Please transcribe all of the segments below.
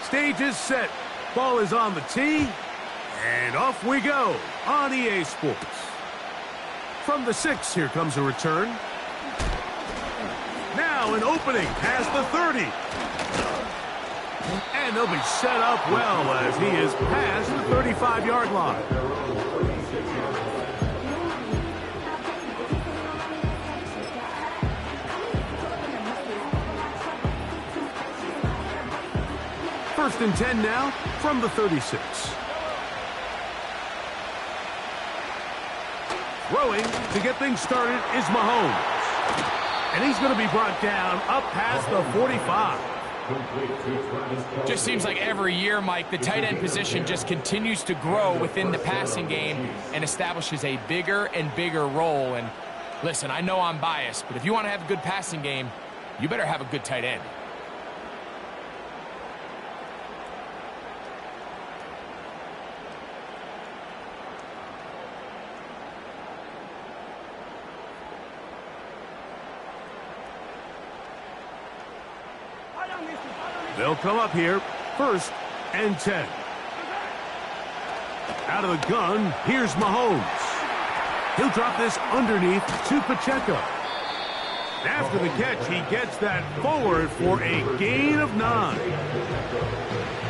Stage is set. Ball is on the tee. And off we go on EA Sports. From the 6, here comes a return. Now an opening past the 30. And they'll be set up well as he is past the 35-yard line. First and 10 now from the 36. Throwing to get things started is Mahomes. And he's going to be brought down up past the 45. Just seems like every year, Mike, the tight end position just continues to grow within the passing game and establishes a bigger and bigger role. And listen, I know I'm biased, but if you want to have a good passing game, you better have a good tight end. They'll come up here, first and 10. Out of the gun, here's Mahomes. He'll drop this underneath to Pacheco. After the catch, he gets that forward for a gain of 9.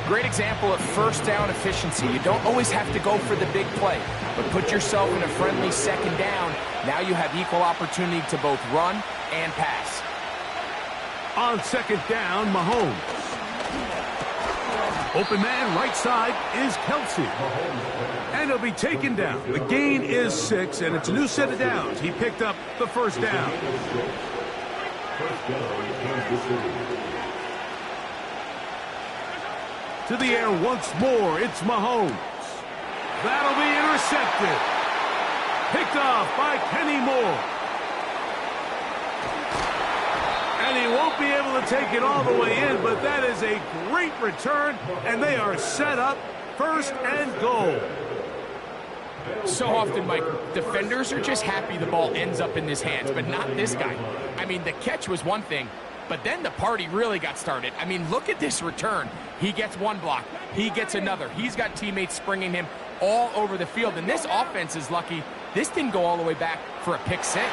Great example of first down efficiency. You don't always have to go for the big play, but put yourself in a friendly second down. Now you have equal opportunity to both run and pass. On second down, Mahomes. Open man right side is Kelsey. And he'll be taken down. The gain is 6, and it's a new set of downs. He picked up the first down. To the air once more, it's Mahomes. That'll be intercepted. Picked off by Kenny Moore. And he won't be able to take it all the way in, but that is a great return, and they are set up first and goal. So often, Mike, defenders are just happy the ball ends up in his hands, but not this guy. I mean, the catch was one thing, but then the party really got started. I mean, look at this return. He gets one block. He gets another. He's got teammates springing him all over the field, and this offense is lucky this didn't go all the way back for a pick 6.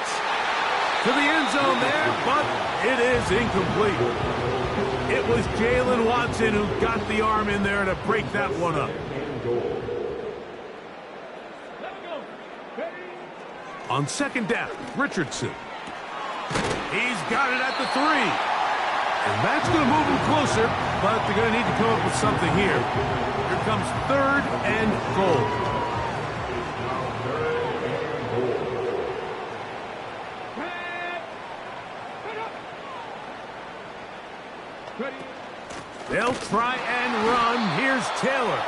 To the end zone there, but it is incomplete. It was Jalen Watson who got the arm in there to break that one up. On second down, Richardson. He's got it at the 3. And that's going to move him closer, but they're going to need to come up with something here. Here comes third and goal. They'll try and run. Here's Taylor.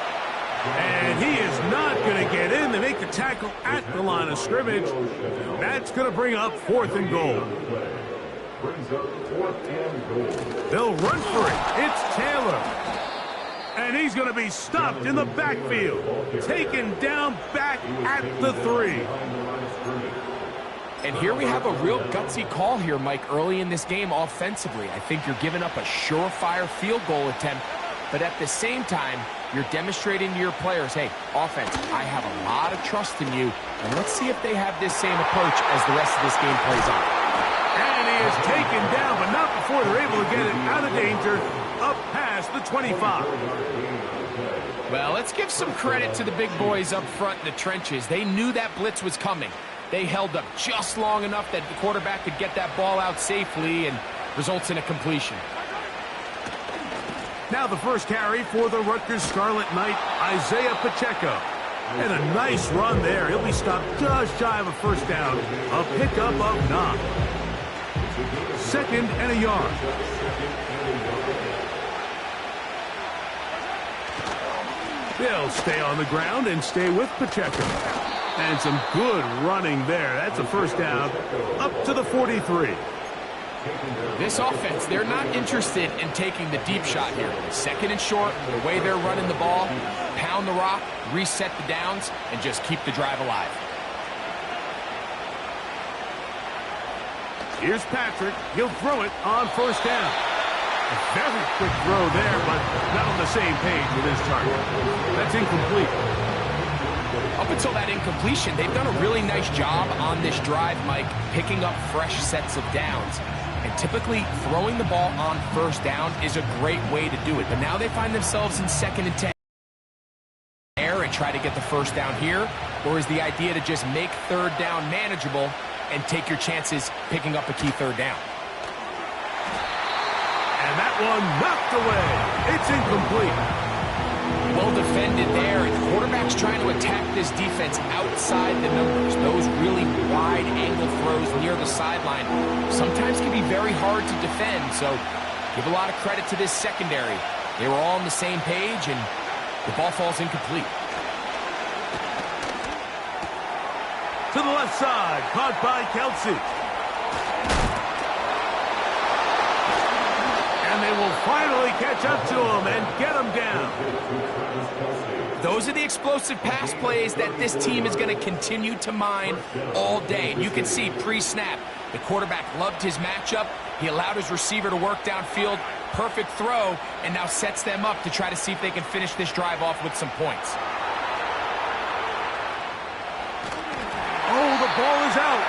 And he is not going to get in. They make the tackle at the line of scrimmage. That's going to bring up 4th and goal. They'll run for it. It's Taylor. And he's going to be stopped in the backfield. Taken down back at the 3. And here we have a real gutsy call here, Mike, early in this game offensively. I think you're giving up a surefire field goal attempt, but at the same time, you're demonstrating to your players, hey, offense, I have a lot of trust in you, and let's see if they have this same approach as the rest of this game plays on. And he is taken down, but not before they're able to get it out of danger, up past the 25. Well, let's give some credit to the big boys up front in the trenches. They knew that blitz was coming. They held up just long enough that the quarterback could get that ball out safely and results in a completion. Now the first carry for the Rutgers Scarlet Knight, Isaiah Pacheco. And a nice run there. He'll be stopped just shy of a first down. A pickup of 9. 2nd and a yard. They'll stay on the ground and stay with Pacheco. And some good running there. That's a first down up to the 43. This offense, they're not interested in taking the deep shot here. 2nd and short, the way they're running the ball, pound the rock, reset the downs, and just keep the drive alive. Here's Patrick. He'll throw it on first down. A very quick throw there, but not on the same page with his target. That's incomplete. Up until that incompletion, they've done a really nice job on this drive, Mike, picking up fresh sets of downs. And typically, throwing the ball on first down is a great way to do it. But now they find themselves in 2nd and 10. And try to get the first down here? Or is the idea to just make 3rd down manageable and take your chances picking up a key 3rd down? And that one knocked away. It's incomplete. Well defended there. And the quarterback's trying to attack this defense outside the numbers. Those really wide angle throws near the sideline sometimes can be very hard to defend. So give a lot of credit to this secondary. They were all on the same page, and the ball falls incomplete. To the left side, caught by Kelsey. And they will finally catch up to him and get him down. Those are the explosive pass plays that this team is going to continue to mine all day. And you can see pre-snap, the quarterback loved his matchup. He allowed his receiver to work downfield. Perfect throw, and now sets them up to try to see if they can finish this drive off with some points. Oh, the ball is out.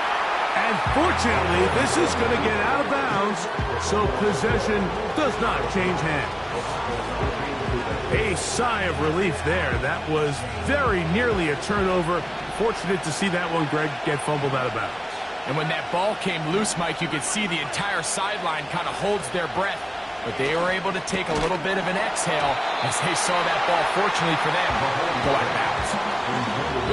And fortunately, this is going to get out of bounds, so possession does not change hands. A sigh of relief there. That was very nearly a turnover. Fortunate to see that one, Greg, get fumbled out of bounds. And when that ball came loose, Mike, you could see the entire sideline kind of holds their breath. But they were able to take a little bit of an exhale as they saw that ball, fortunately for them, go out of bounds.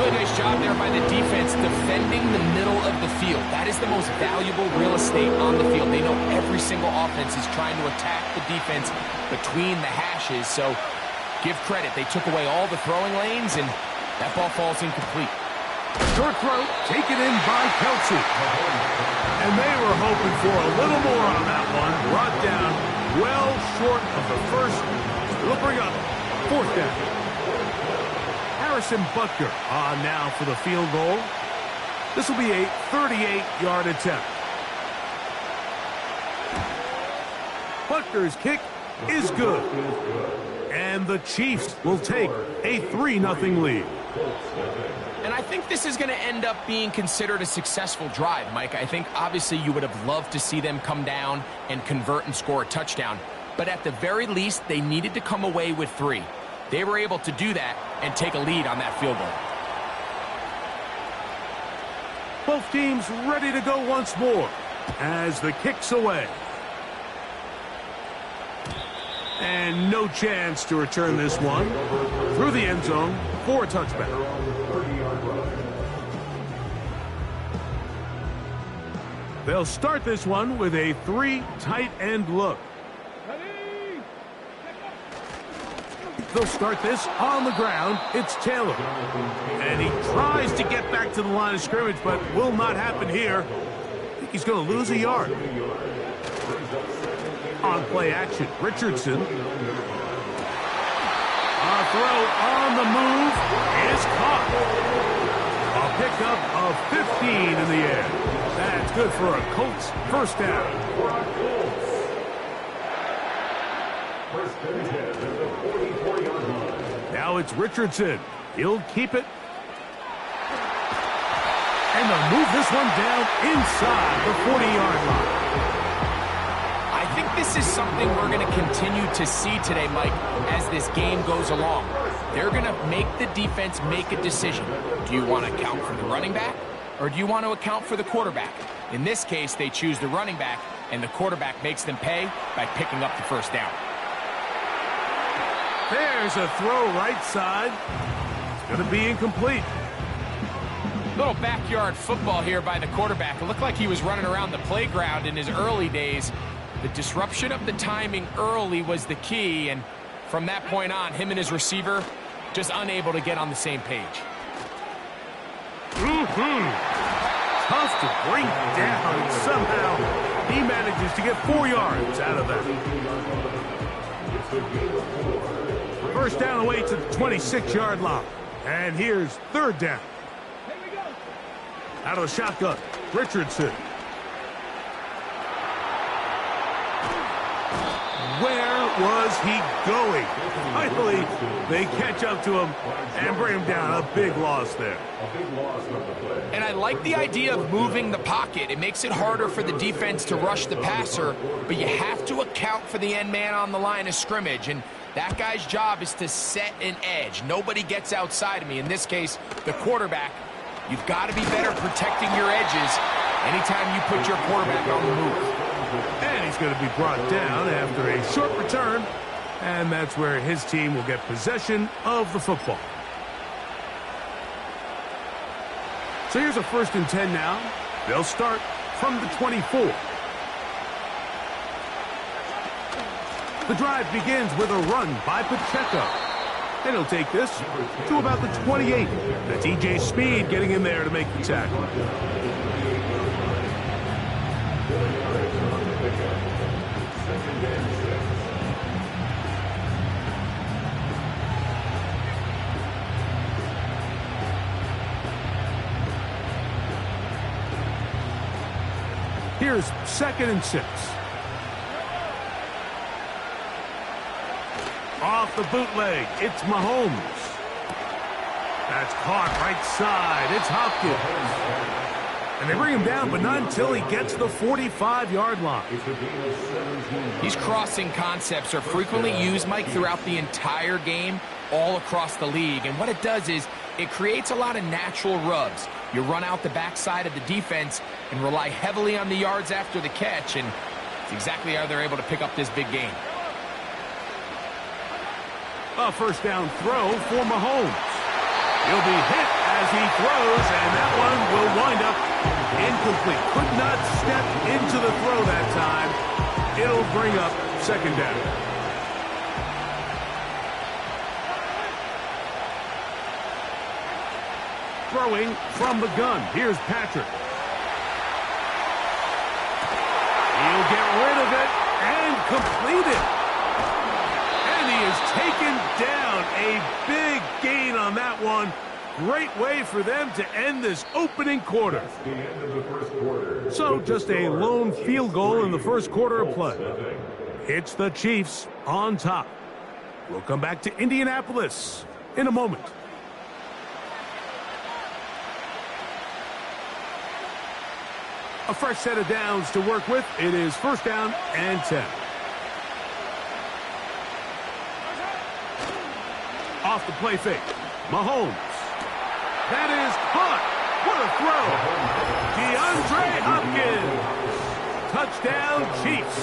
Really nice job there by the defense defending the middle of the field. That is the most valuable real estate on the field. They know every single offense is trying to attack the defense between the hashes. So give credit. They took away all the throwing lanes, and that ball falls incomplete. Short throw taken in by Kelsey. And they were hoping for a little more on that one. Brought down well short of the first. It'll bring up 4th down. Harrison Butker on now for the field goal. This will be a 38-yard attempt. Butker's kick is good. And the Chiefs will take a 3-0 lead. And I think this is going to end up being considered a successful drive, Mike. I think obviously you would have loved to see them come down and convert and score a touchdown. But at the very least, they needed to come away with 3. They were able to do that and take a lead on that field goal. Both teams ready to go once more as the kick's away. And no chance to return this one through the end zone for a touchback. They'll start this one with a 3 tight end look. They'll start this on the ground. It's Taylor. And he tries to get back to the line of scrimmage, but will not happen here. I think he's going to lose a yard. On play action, Richardson. A throw on the move is caught. A pickup of 15 in the air. That's good for a Colts first down. Now it's Richardson. He'll keep it. And they'll move this one down inside the 40-yard line. I think this is something we're going to continue to see today, Mike, as this game goes along. They're going to make the defense make a decision. Do you want to account for the running back, or do you want to account for the quarterback? In this case, they choose the running back, and the quarterback makes them pay by picking up the first down. There's a throw right side. It's going to be incomplete. Little backyard football here by the quarterback. It looked like he was running around the playground in his early days. The disruption of the timing early was the key, and from that point on, him and his receiver just unable to get on the same page. Tough to bring down. Somehow he manages to get 4 yards out of that. First down away to the 26-yard line. And here's 3rd down. Out of the shotgun, Richardson. Where was he going? Finally, they catch up to him and bring him down. A big loss there. And I like the idea of moving the pocket. It makes it harder for the defense to rush the passer, but you have to account for the end man on the line of scrimmage, and that guy's job is to set an edge. Nobody gets outside of me. In this case, the quarterback. You've got to be better protecting your edges anytime you put your quarterback on the move. And he's going to be brought down after a short return, and that's where his team will get possession of the football. So here's a 1st and 10 now. They'll start from the 24. The drive begins with a run by Pacheco. And he'll take this to about the 28. That's E.J. Speed getting in there to make the tackle. Here's 2nd and 6. Off the bootleg, it's Mahomes. That's caught right side. It's Hopkins. And they bring him down, but not until he gets the 45-yard line. These crossing concepts are frequently used, Mike, throughout the entire game, all across the league. And what it does is it creates a lot of natural rubs. You run out the backside of the defense and rely heavily on the yards after the catch, and it's exactly how they're able to pick up this big gain. A 1st down throw for Mahomes. He'll be hit as he throws, and that one will wind up incomplete. Could not step into the throw that time. It'll bring up 2nd down. Throwing from the gun. Here's Patrick. He'll get rid of it and complete it. And he is taken down. A big gain on that one. Great way for them to end this opening quarter. So just a lone field goal in the 1st quarter of play. It's the Chiefs on top. We'll come back to Indianapolis in a moment. A fresh set of downs to work with. It is 1st down and 10. Off the play fake. Mahomes. That is caught. What a throw. DeAndre Hopkins. Touchdown, Chiefs.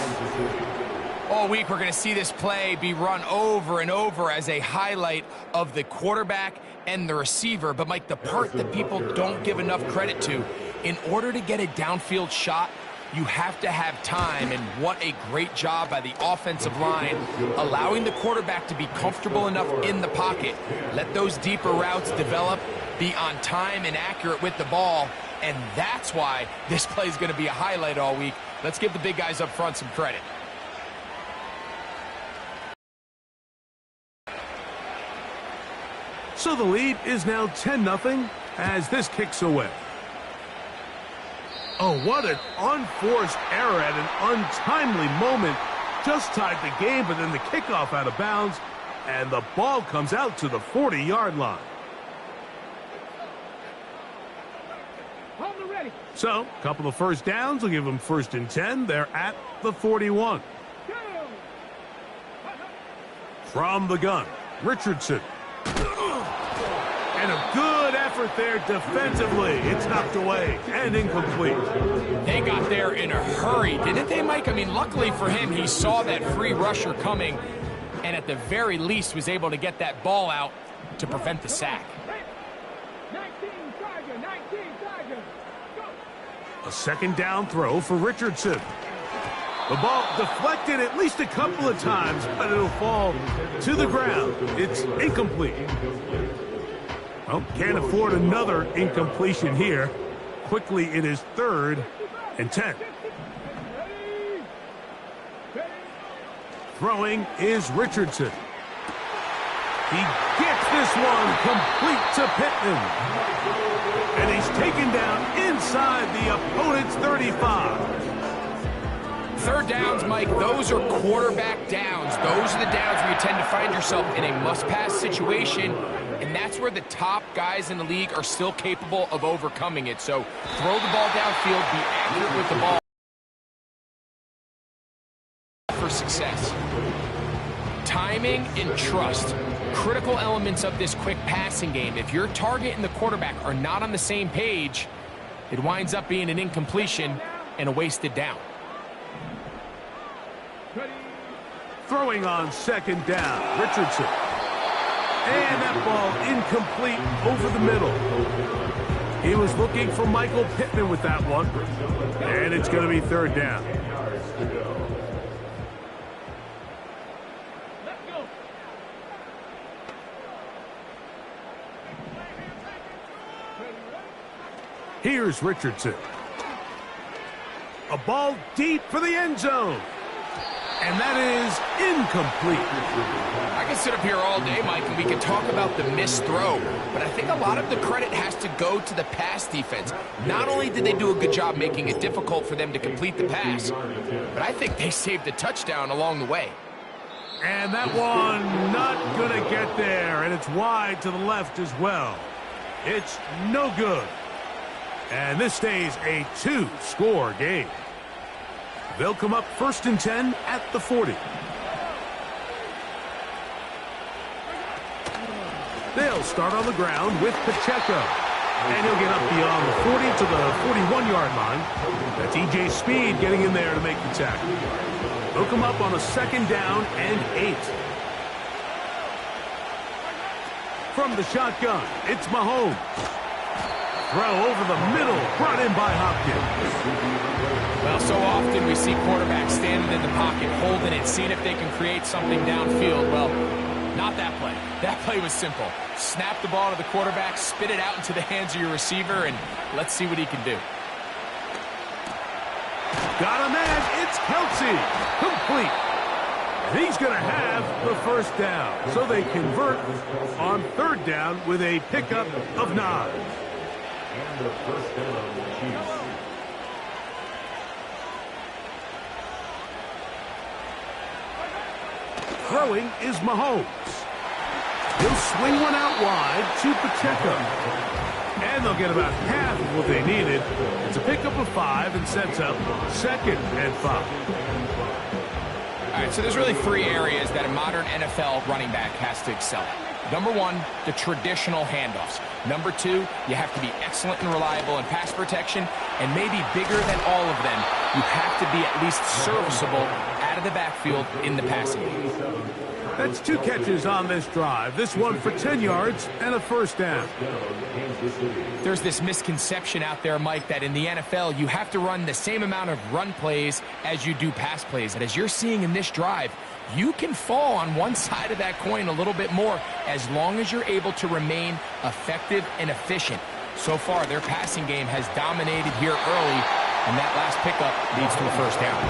All week we're going to see this play be run over and over as a highlight of the quarterback and the receiver. But, Mike, the part that people don't give enough credit to, in order to get a downfield shot, you have to have time, and what a great job by the offensive line, allowing the quarterback to be comfortable enough in the pocket. Let those deeper routes develop, be on time and accurate with the ball, and that's why this play is going to be a highlight all week. Let's give the big guys up front some credit. So the lead is now 10-0 as this kicks away. Oh, what an unforced error at an untimely moment. Just tied the game, but then the kickoff out of bounds, and the ball comes out to the 40-yard line. So, a couple of 1st downs will give them 1st and 10. They're at the 41. From the gun, Richardson. And a good effort there defensively. It's knocked away and incomplete. They got there in a hurry, didn't they, Mike? I mean, luckily for him, he saw that free rusher coming and at the very least was able to get that ball out to prevent the sack. A 2nd down throw for Richardson. The ball deflected at least a couple of times, but it'll fall to the ground. It's incomplete. Well, can't afford another incompletion here. Quickly, it is 3rd and 10. Throwing is Richardson. He gets this one complete to Pittman. And he's taken down inside the opponent's 35. Third downs, Mike, those are quarterback downs. Those are the downs where you tend to find yourself in a must-pass situation, and that's where the top guys in the league are still capable of overcoming it. So throw the ball downfield, be accurate with the ball for success. Timing and trust, critical elements of this quick passing game. If your target and the quarterback are not on the same page, it winds up being an incompletion and a wasted down. Throwing on second down, Richardson. And that ball incomplete over the middle. He was looking for Michael Pittman with that one. And it's going to be third down. Here's Richardson. A ball deep for the end zone. And that is incomplete. I can sit up here all day, Mike, and we can talk about the missed throw, but I think a lot of the credit has to go to the pass defense. Not only did they do a good job making it difficult for them to complete the pass, but I think they saved a touchdown along the way. And that one not going to get there, and it's wide to the left as well. It's no good. And this stays a two-score game. They'll come up 1st and 10 at the 40. They'll start on the ground with Pacheco. And he'll get up beyond the 40 to the 41-yard line. That's E.J. Speed getting in there to make the tackle. They'll come up on a 2nd down and 8. From the shotgun, it's Mahomes. Throw over the middle, brought in by Hopkins. Well, so often we see quarterbacks standing in the pocket, holding it, seeing if they can create something downfield. Well, not that play. That play was simple. Snap the ball to the quarterback, spit it out into the hands of your receiver, and let's see what he can do. Got a man, it's Kelsey. Complete. And he's going to have the first down. So they convert on 3rd down with a pickup of 9. And the first down of the Chiefs. Throwing is Mahomes. He'll swing one out wide to Pacheco. And they'll get about half of what they needed. It's a pickup of 5 and sets up 2nd and 5. All right, so there's really 3 areas that a modern NFL running back has to excel at. Number 1, the traditional handoffs. Number 2, you have to be excellent and reliable in pass protection. And maybe bigger than all of them, you have to be at least serviceable out of the backfield in the passing game. That's 2 catches on this drive. This one for 10 yards and a first down. There's this misconception out there, Mike, that in the NFL, you have to run the same amount of run plays as you do pass plays. And as you're seeing in this drive, you can fall on one side of that coin a little bit more as long as you're able to remain effective and efficient. So far, their passing game has dominated here early, and that last pickup leads to a first down.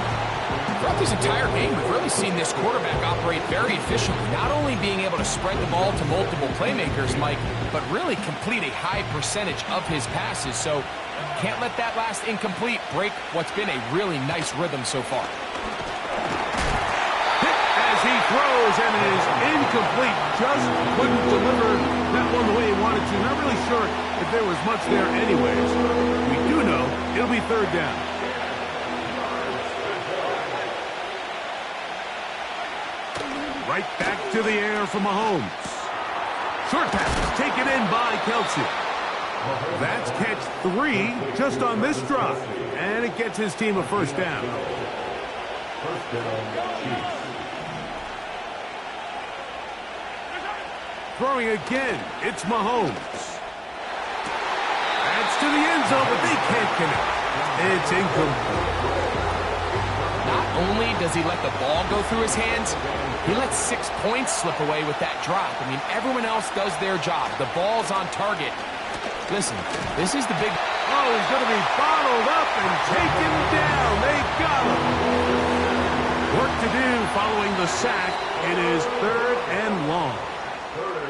Throughout this entire game, we've really seen this quarterback operate very efficiently, not only being able to spread the ball to multiple playmakers, Mike, but really complete a high percentage of his passes. So can't let that last incomplete break what's been a really nice rhythm so far. As he throws, and it is incomplete. Just couldn't deliver that one the way he wanted to. Not really sure if there was much there anyways. We do know it'll be 3rd down. Right back to the air for Mahomes. Short pass taken in by Kelsey. That's catch 3 just on this drive. And it gets his team a first down. First down, Chiefs. Throwing again, it's Mahomes. That's to the end zone, but they can't connect. It's incomplete. Not only does he let the ball go through his hands, he lets 6 points slip away with that drop. I mean, everyone else does their job. The ball's on target. Listen, this is the big... Oh, he's going to be bottled up and taken down. They got him. Work to do following the sack. It is 3rd and long.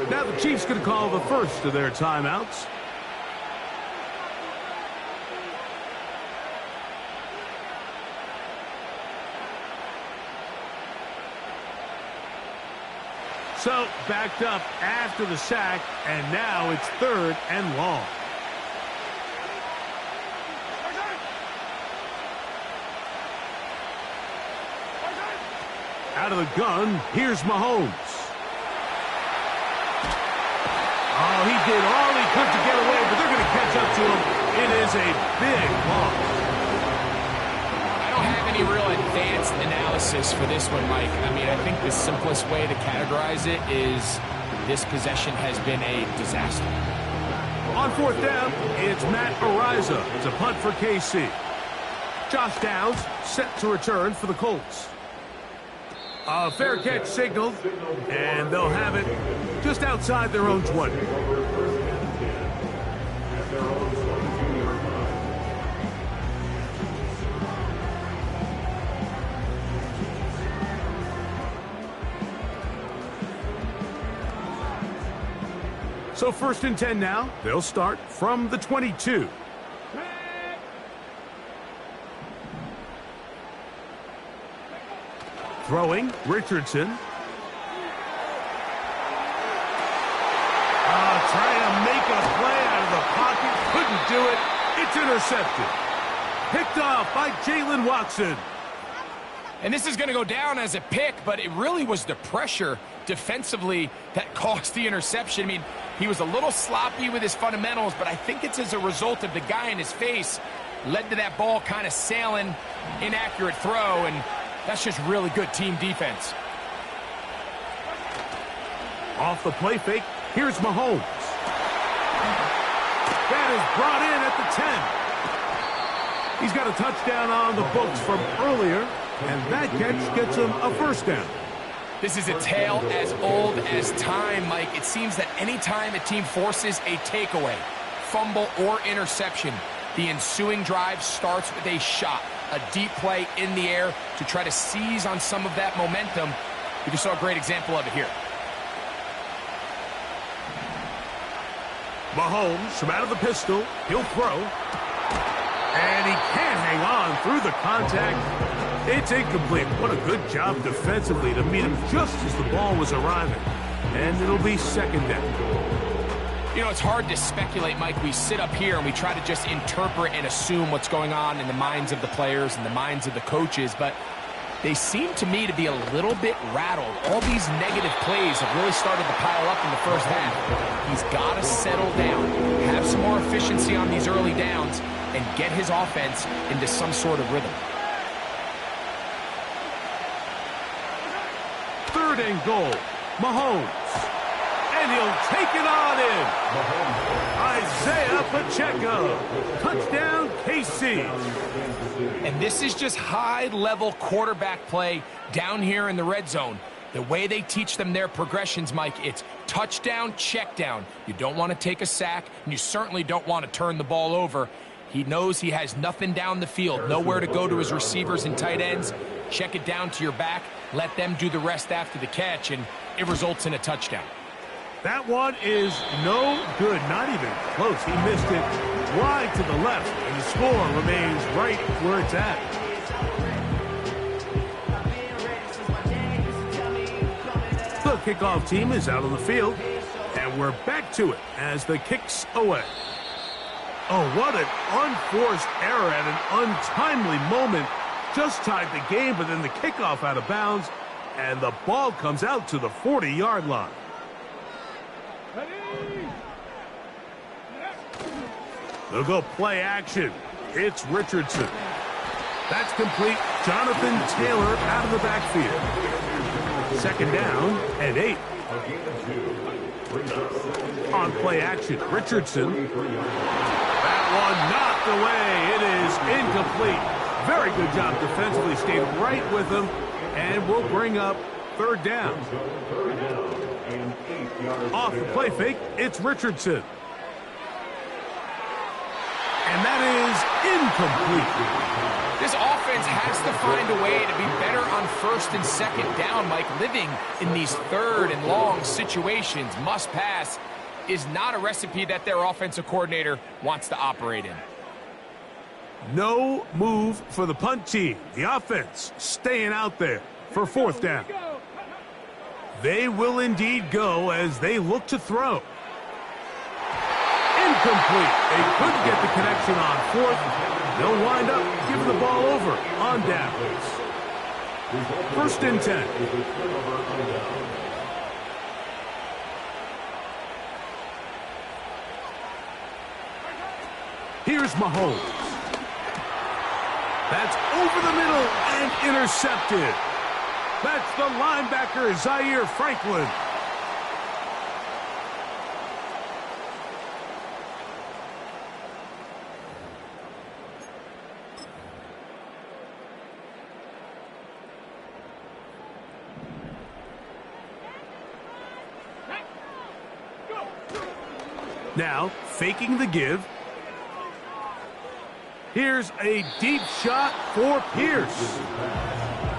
Now the Chiefs going to call the first of their timeouts. So, backed up after the sack, and now it's 3rd and long. Out of the gun, here's Mahomes. Oh, he did all he could to get away, but they're going to catch up to him. It is a big loss. I don't have any real advanced analysis for this one, Mike. I mean, I think the simplest way to categorize it is this possession has been a disaster. On 4th down, it's Matt Ariza. It's a punt for KC. Josh Downs set to return for the Colts. A fair catch signaled, and they'll have it just outside their own 20. So 1st and 10 now. They'll start from the 22. Throwing, Richardson. Trying to make a play out of the pocket. Couldn't do it. It's intercepted. Picked off by Jalen Watson. And this is going to go down as a pick, but it really was the pressure defensively that caused the interception. I mean, he was a little sloppy with his fundamentals, but I think it's as a result of the guy in his face led to that ball kind of sailing, inaccurate throw, and that's just really good team defense. Off the play fake, here's Mahomes. That is brought in at the 10. He's got a touchdown on the books from earlier, and that catch gets him a 1st down. This is a tale as old as time, Mike. It seems that any time a team forces a takeaway, fumble, or interception, the ensuing drive starts with a shot, a deep play in the air to try to seize on some of that momentum. We just saw a great example of it here. Mahomes from out of the pistol. He'll throw. And he can't hang on through the contact. It's incomplete. What a good job defensively to meet him just as the ball was arriving. And it'll be 2nd down. You know, it's hard to speculate, Mike. We sit up here and we try to just interpret and assume what's going on in the minds of the players and the minds of the coaches, but they seem to me to be a little bit rattled. All these negative plays have really started to pile up in the 1st half. He's got to settle down, have some more efficiency on these early downs, and get his offense into some sort of rhythm. 3rd and goal. Mahomes. And he'll take it on in. Isaiah Pacheco. Touchdown, KC. And this is just high-level quarterback play down here in the red zone. The way they teach them their progressions, Mike, it's touchdown, check down. You don't want to take a sack, and you certainly don't want to turn the ball over. He knows he has nothing down the field, nowhere to go to his receivers and tight ends. Check it down to your back, let them do the rest after the catch, and it results in a touchdown. That one is no good, not even close. He missed it wide to the left, and the score remains right where it's at. The kickoff team is out on the field, and we're back to it as the kick's away. Oh, what an unforced error at an untimely moment. Just tied the game, but then the kickoff out of bounds, and the ball comes out to the 40-yard line. They'll go play action. It's Richardson. That's complete. Jonathan Taylor out of the backfield. 2nd down and 8. On play action, Richardson. That one knocked away. It is incomplete. Very good job defensively. Stayed right with him. And we'll bring up 3rd down. Off the play fake, it's Richardson. And that is incomplete. This offense has to find a way to be better on 1st and 2nd down, Mike. Living in these 3rd and long situations, must pass, is not a recipe that their offensive coordinator wants to operate in. No move for the punt team. The offense staying out there for 4th down. They will indeed go as they look to throw. Incomplete. They couldn't get the connection on fourth. They'll wind up giving the ball over on downs. 1st and 10. Here's Mahomes. That's over the middle and intercepted. That's the linebacker, Zaire Franklin. Now, faking the give. Here's a deep shot for Pierce.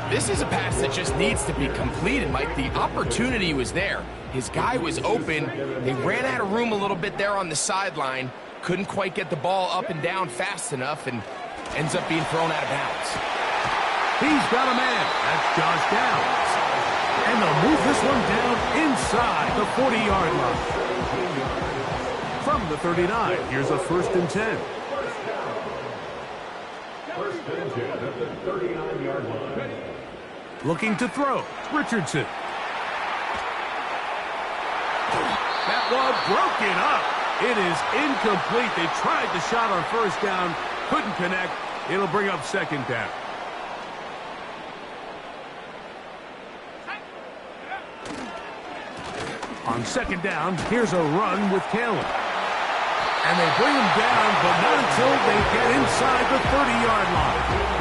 This is a pass that just needs to be completed, Mike. The opportunity was there. His guy was open. They ran out of room a little bit there on the sideline. Couldn't quite get the ball up and down fast enough and ends up being thrown out of bounds. He's got a man. That's Josh Downs. And they'll move this one down inside the 40-yard line. From the 39, here's a 1st and 10. 1st and 10 at the 39-yard line. Looking to throw. Richardson. That one broken up. It is incomplete. They tried the shot on 1st down. Couldn't connect. It'll bring up 2nd down. On 2nd down, here's a run with Kalen. And they bring him down, but not until they get inside the 30-yard line.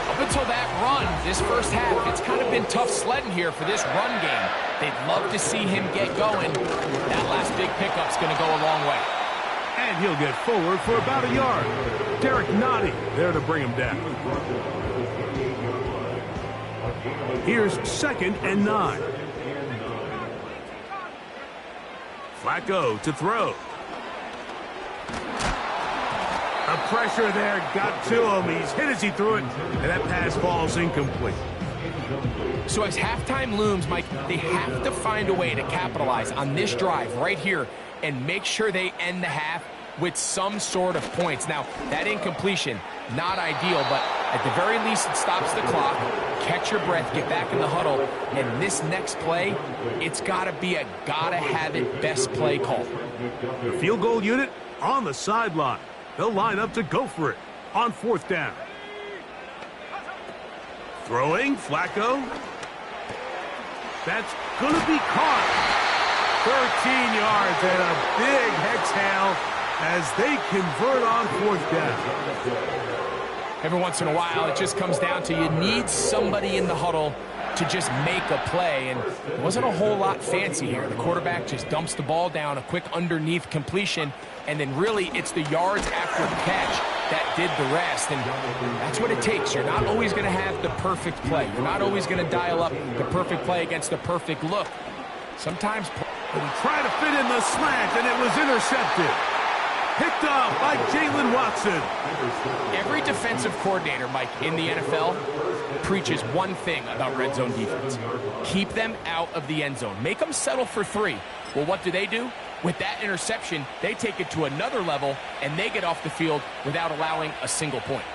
Up until that run, this first half, it's kind of been tough sledding here for this run game. They'd love to see him get going. That last big pickup's going to go a long way. And he'll get forward for about a yard. Derek Nottie there to bring him down. Here's 2nd and 9. Flacco to throw. The pressure there got to him. He's hit as he threw it, and that pass falls incomplete. So as halftime looms, Mike, they have to find a way to capitalize on this drive right here and make sure they end the half with some sort of points. Now, that incompletion, not ideal, but at the very least it stops the clock. Catch your breath, get back in the huddle, and this next play, it's got to be a gotta-have-it best play call. The field goal unit on the sideline. They'll line up to go for it on 4th down. Throwing, Flacco. That's going to be caught. 13 yards and a big exhale as they convert on 4th down. Every once in a while, it just comes down to you need somebody in the huddle to just make a play, and it wasn't a whole lot fancy here. The quarterback just dumps the ball down, a quick underneath completion, and then really it's the yards after the catch that did the rest, and that's what it takes. You're not always going to have the perfect play. You're not always going to dial up the perfect play against the perfect look. Sometimes... He tried to fit in the slant, and it was intercepted. Picked up by Jalen Watson. Every defensive coordinator, Mike, in the NFL preaches one thing about red zone defense. Keep them out of the end zone. Make them settle for 3. Well, what do? With that interception, they take it to another level, and they get off the field without allowing a single point.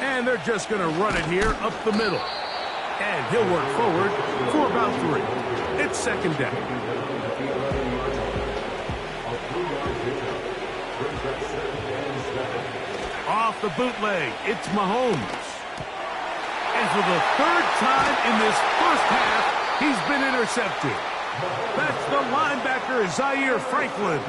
And they're just going to run it here up the middle. And he'll work forward for about 3. It's 2nd down. Off the bootleg, it's Mahomes. And for the 3rd time in this first half, he's been intercepted. That's the linebacker, Zaire Franklin.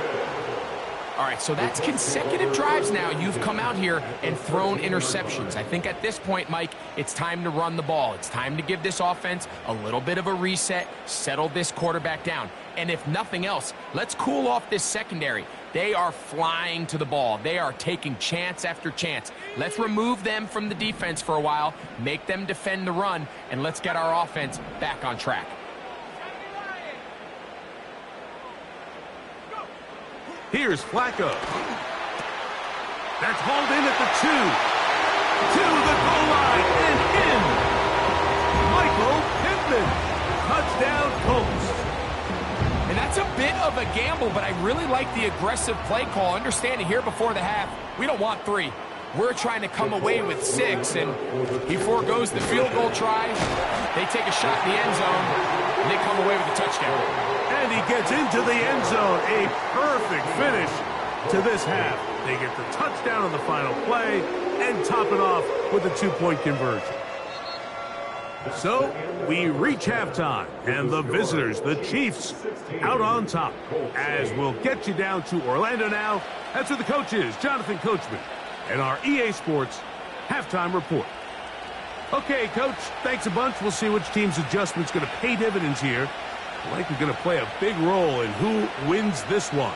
All right, so that's consecutive drives now. You've come out here and thrown interceptions. I think at this point, Mike, it's time to run the ball. It's time to give this offense a little bit of a reset, settle this quarterback down. And if nothing else, let's cool off this secondary. They are flying to the ball. They are taking chance after chance. Let's remove them from the defense for a while, make them defend the run, and let's get our offense back on track. Here's Flacco. That's hauled in at the 2. to the goal line and in. Michael Pittman. Touchdown, Colts. And that's a bit of a gamble, but I really like the aggressive play call. Understanding here before the half, we don't want 3. We're trying to come away with 6, and he forgoes the field goal try. They take a shot in the end zone, and they come away with a touchdown. And he gets into the end zone. A perfect finish to this half. They get the touchdown on the final play and top it off with a 2-point conversion. So we reach halftime, and the visitors, the Chiefs, out on top. As we'll get you down to Orlando now. That's where the coach is, Jonathan Coachman, and our EA Sports halftime report. Okay, Coach, thanks a bunch. We'll see which team's adjustment's going to pay dividends here. Likely going to play a big role in who wins this one.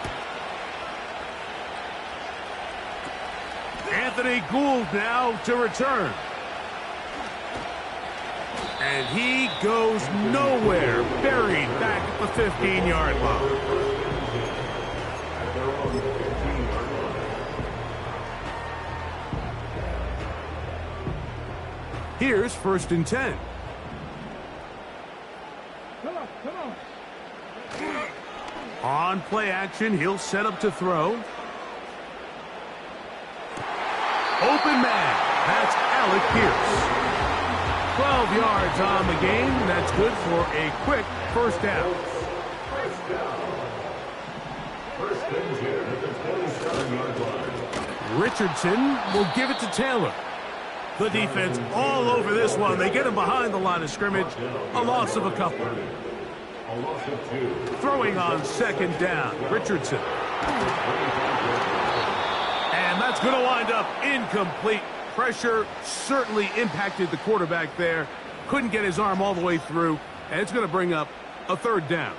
Anthony Gould now to return. And he goes nowhere, buried back at the 15-yard line. Here's 1st and 10. On play action, he'll set up to throw. Open man. That's Alec Pierce. 12 yards on the game. That's good for a quick 1st down. Richardson will give it to Taylor. The defense all over this one. They get him behind the line of scrimmage. A loss of a couple. Throwing on 2nd down. Richardson. And that's going to wind up incomplete. Pressure certainly impacted the quarterback there. Couldn't get his arm all the way through. And it's going to bring up a 3rd down.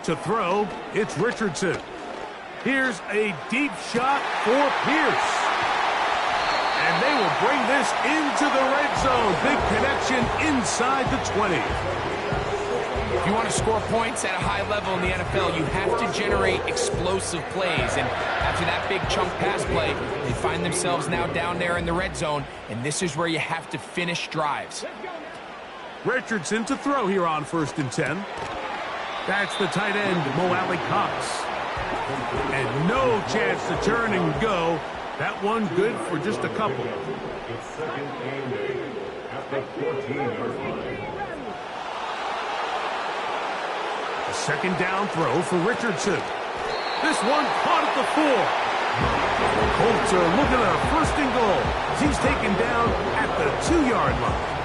To throw, it's Richardson. Here's a deep shot for Pierce. And they will bring this into the red zone. Big connection inside the 20. If you want to score points at a high level in the NFL, you have to generate explosive plays. And after that big chunk pass play, they find themselves now down there in the red zone. And this is where you have to finish drives. Richardson to throw here on 1st and 10. That's the tight end, Mo Alley Cox. And no chance to turn and go. That one good for just a couple. It's 2nd and 8 at the 14-yard line. A 2nd down throw for Richardson. This one caught at the 4. The Colts are looking at a 1st and goal. He's taken down at the 2-yard line.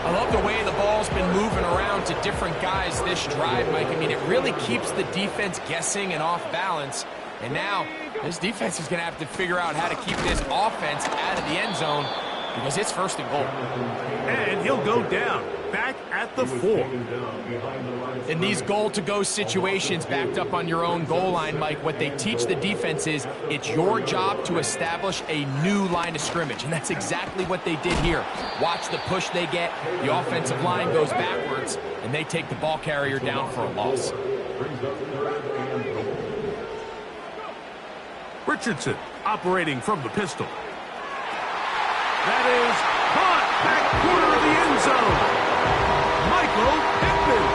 I love the way the ball's been moving around to different guys this drive, Mike. I mean, it really keeps the defense guessing and off balance. And now, this defense is going to have to figure out how to keep this offense out of the end zone because it's 1st and goal. And he'll go down, back at the 4. In these goal-to-go situations backed up on your own goal line, Mike, what they teach the defense is it's your job to establish a new line of scrimmage, and that's exactly what they did here. Watch the push they get. The offensive line goes backwards, and they take the ball carrier down for a loss. Richardson operating from the pistol. That is caught back corner of the end zone. Michael Pittman.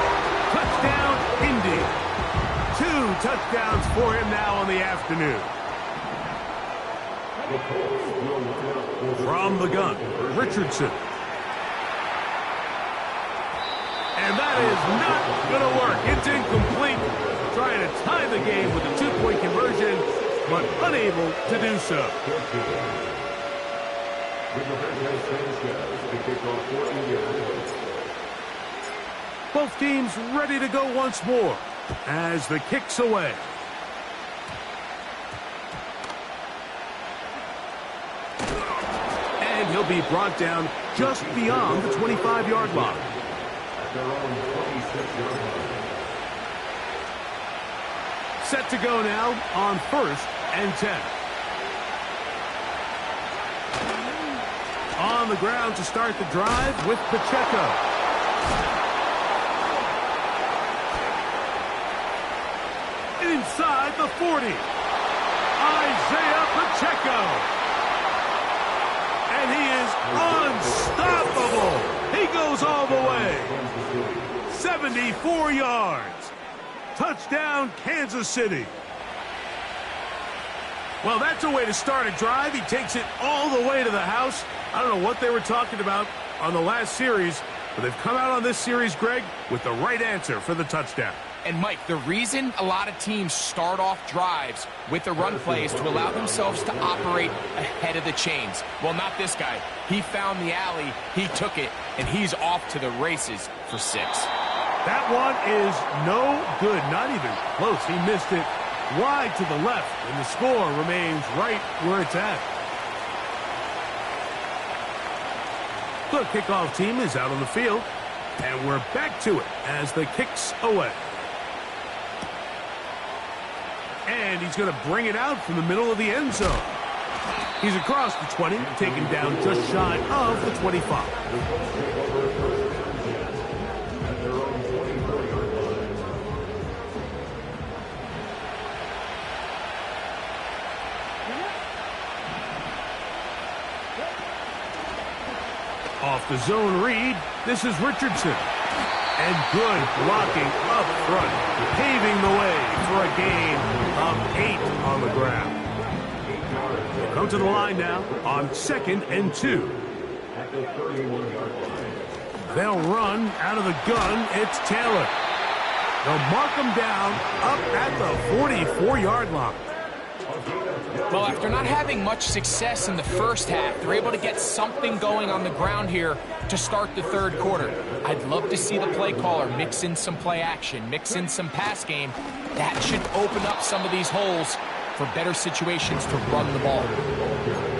Touchdown, Indy. 2 touchdowns for him now on the afternoon. From the gun, Richardson. And that is not going to work. It's incomplete. Trying to tie the game with a 2-point conversion, but unable to do so. Both teams ready to go once more as the kick's away. And he'll be brought down just beyond the 25-yard line. Set to go now on 1st and 10. On the ground to start the drive with Pacheco. inside the 40. Isaiah Pacheco. And he is unstoppable. He goes all the way. 74 yards. Touchdown, Kansas City. Well, that's a way to start a drive. He takes it all the way to the house. I don't know what they were talking about on the last series, but they've come out on this series, Greg, with the right answer for the touchdown. And, Mike, the reason a lot of teams start off drives with the run play is to allow themselves to operate ahead of the chains. Well, not this guy. He found the alley, he took it, and he's off to the races for 6. That one is no good, not even close. He missed it wide to the left, and the score remains right where it's at. The kickoff team is out on the field, and we're back to it as the kick's away. And he's going to bring it out from the middle of the end zone. He's across the 20, taken down just shy of the 25. Off the zone read, this is Richardson. And good blocking up front, paving the way for a gain of 8 on the ground. They'll come to the line now on 2nd and 2. They'll run out of the gun. It's Taylor. They'll mark him down up at the 44-yard line. Well, after not having much success in the first half, they're able to get something going on the ground here to start the third quarter. I'd love to see the play caller mix in some play action, mix in some pass game. That should open up some of these holes for better situations to run the ball.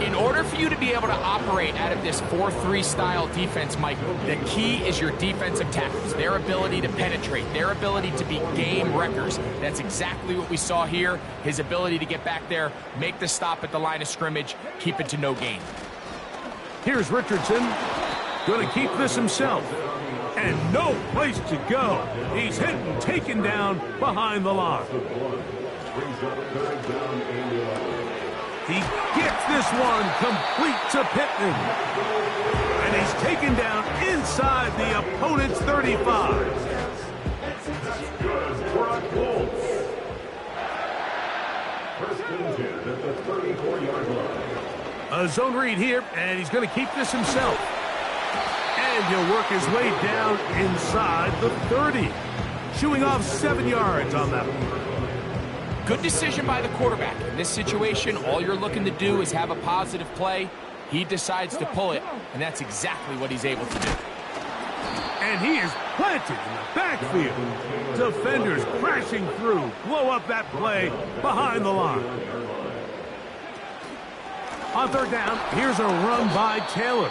In order for you to be able to operate out of this 4-3 style defense, Mike, the key is your defensive tackles, their ability to penetrate, their ability to be game wreckers. That's exactly what we saw here, his ability to get back there, make the stop at the line of scrimmage, keep it to no gain. Here's Richardson, going to keep this himself. And no place to go. He's hit and taken down behind the line. He gets this one complete to Pittman. And he's taken down inside the opponent's 35. A zone read here, and he's going to keep this himself. And he'll work his way down inside the 30. Chewing off 7 yards on that one. Good decision by the quarterback. In this situation, all you're looking to do is have a positive play. He decides to pull it, and that's exactly what he's able to do. And he is planted in the backfield. Defenders crashing through, blow up that play behind the line. On third down, here's a run by Taylor.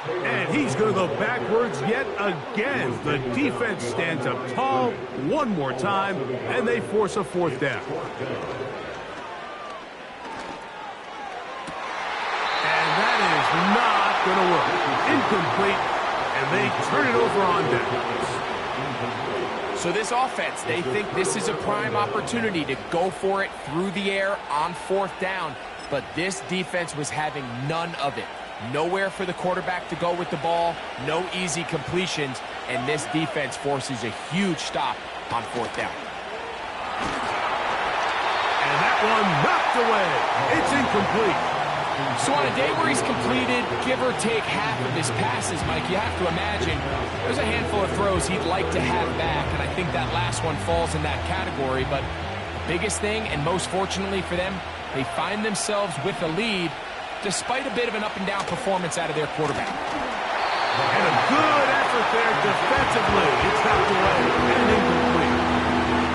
And he's going to go backwards yet again. The defense stands up tall one more time, and they force a fourth down. And that is not going to work. Incomplete, and they turn it over on downs. So this offense, they think this is a prime opportunity to go for it through the air on fourth down, but this defense was having none of it. Nowhere for the quarterback to go with the ball, no easy completions, and this defense forces a huge stop on fourth down. And that one knocked away. It's incomplete. So on a day where he's completed, give or take half of his passes, Mike, you have to imagine there's a handful of throws he'd like to have back, and I think that last one falls in that category. But the biggest thing, and most fortunately for them, they find themselves with a lead despite a bit of an up-and-down performance out of their quarterback. And a good effort there defensively. It's knocked away and incomplete.